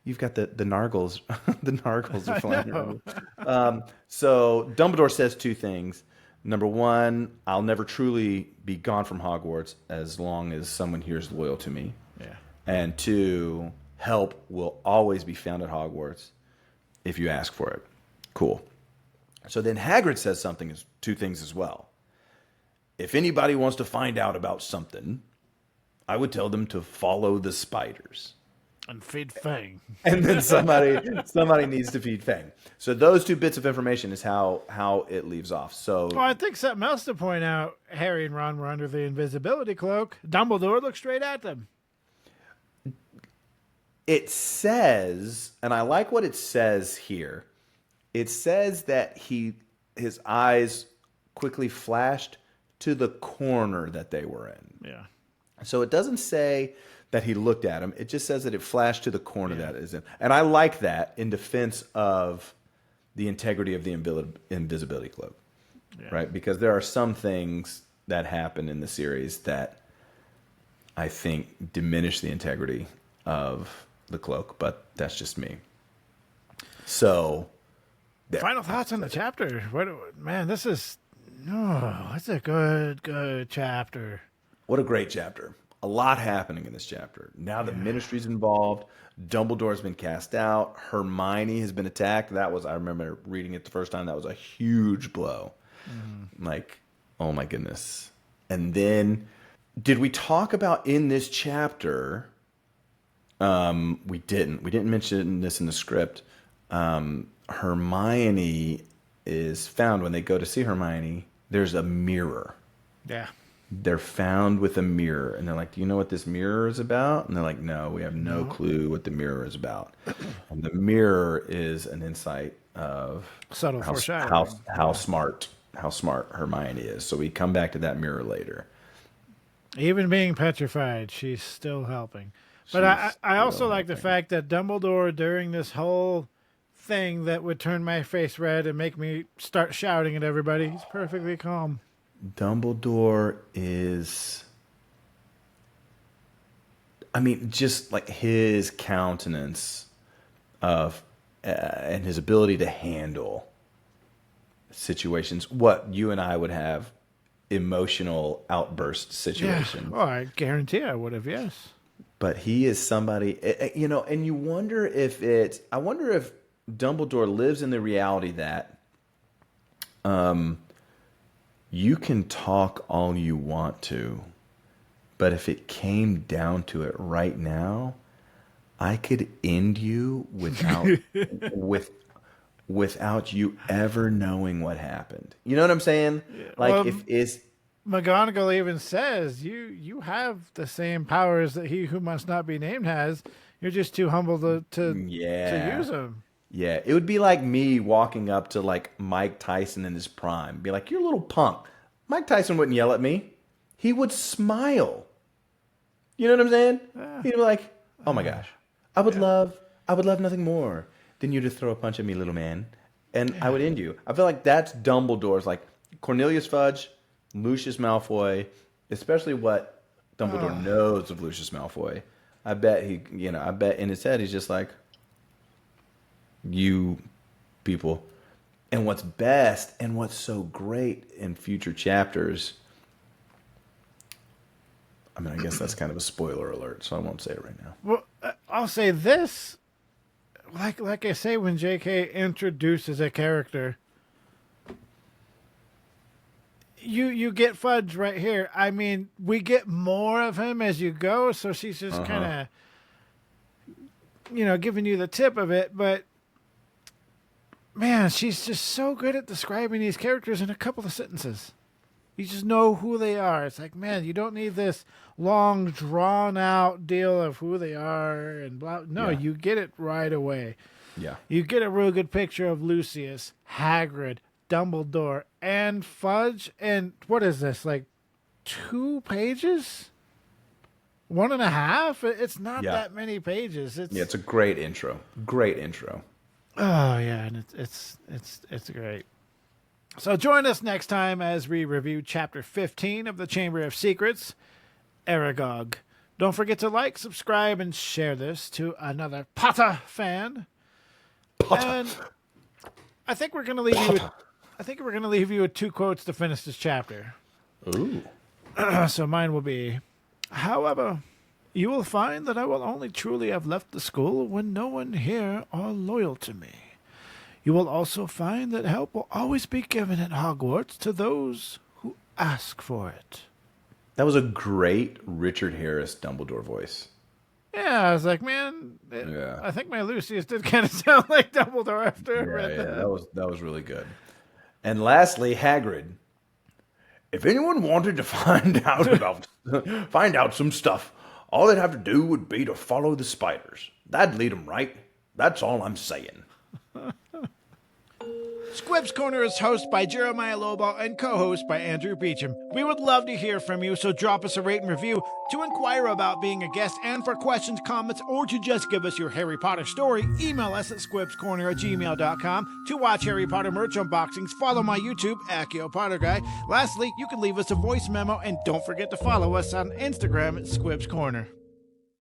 "You've got the nargles. The nargles are flying around." So Dumbledore says two things. Number one, I'll never truly be gone from Hogwarts as long as someone here is loyal to me. Yeah. And two, help will always be found at Hogwarts if you ask for it. Cool. So then Hagrid says two things as well. If anybody wants to find out about something, I would tell them to follow the spiders. And feed Fang. And then somebody needs to feed Fang. So those two bits of information is how it leaves off. So Well, I think something else to point out. Harry and Ron were under the invisibility cloak. Dumbledore looked straight at them. it says, and I like what it says here. It says that his eyes quickly flashed to the corner that they were in. Yeah. So it doesn't say that he looked at him. It just says that it flashed to the corner that is in. And I like that in defense of the integrity of the invisibility cloak, right? Because there are some things that happen in the series that I think diminish the integrity of the cloak, but that's just me. So, Final thoughts on the chapter. Man, this is it's a good chapter. what a great chapter. A lot happening in this chapter. Now the ministry's involved. Dumbledore's been cast out. Hermione has been attacked. I remember reading it the first time. That was a huge blow. Like, oh my goodness. And then, did we talk about in this chapter? We didn't. We didn't mention this in the script. Hermione is found when they go to see Hermione. There's a mirror. Yeah. They're found with a mirror, and they're like, "Do you know what this mirror is about?" And they're like, "No, we have no clue what the mirror is about." And the mirror is an insight of Subtle foreshadowing. how smart Hermione is. So we come back to that mirror later. Even being petrified, she's still helping. But I also like the fact that Dumbledore, during this whole thing that would turn my face red and make me start shouting at everybody, he's perfectly calm. Dumbledore is, I mean, just like his countenance of and his ability to handle situations, what you and I would have emotional outburst situations. Well, I guarantee I would have, yes. But he is somebody, and you wonder if I wonder if Dumbledore lives in the reality that, you can talk all you want to, but if it came down to it right now, I could end you without you ever knowing what happened. You know what I'm saying? Like, Well, if McGonagall even says, you have the same powers that he who must not be named has. You're just too humble to use them. Yeah, it would be like me walking up to like Mike Tyson in his prime, be like, "You're a little punk." Mike Tyson wouldn't yell at me; he would smile. You know what I'm saying? He'd be like, "Oh my gosh, I would love nothing more than you to throw a punch at me, little man," and I would end you. I feel like that's Dumbledore's, like Cornelius Fudge, Lucius Malfoy, especially what Dumbledore knows of Lucius Malfoy. I bet in his head he's just like, you people. And what's best and what's so great in future chapters, I mean, I guess that's kind of a spoiler alert, so I won't say it right now. Well, I'll say this. like I say, when J.K. introduces a character, you get Fudge right here. I mean, we get more of him as you go, so she's just kind of, giving you the tip of it. But man, she's just so good at describing these characters in a couple of sentences. You just know who they are. It's like, man, you don't need this long, drawn-out deal of who they are and blah. No, you get it right away. Yeah. You get a real good picture of Lucius, Hagrid, Dumbledore, and Fudge. And what is this, like 2 pages? 1.5? It's not that many pages. It's a great intro. Great intro. Oh, yeah, and it's great. So join us next time as we review Chapter 15 of the Chamber of Secrets, Aragog. Don't forget to like, subscribe, and share this to another Potter fan. And I think we're going to leave you with 2 quotes to finish this chapter. Ooh. So mine will be, however, you will find that I will only truly have left the school when no one here are loyal to me. You will also find that help will always be given at Hogwarts to those who ask for it. That was a great Richard Harris Dumbledore voice. Yeah, I was like, man, I think my Lucius did kind of sound like Dumbledore after I read that. That was really good. And lastly, Hagrid. If anyone wanted to find out some stuff, all they'd have to do would be to follow the spiders. That'd lead them right. That's all I'm saying. Squibscorner is hosted by Jeremiah Lobo and co-host by Andrew Beecham. We would love to hear from you, so drop us a rate and review to inquire about being a guest and for questions, comments, or to just give us your Harry Potter story. Email us at squibscorner@gmail.com. To watch Harry Potter merch unboxings, follow my YouTube, Accio Potter Guy. Lastly, you can leave us a voice memo, and don't forget to follow us on Instagram at Squibscorner.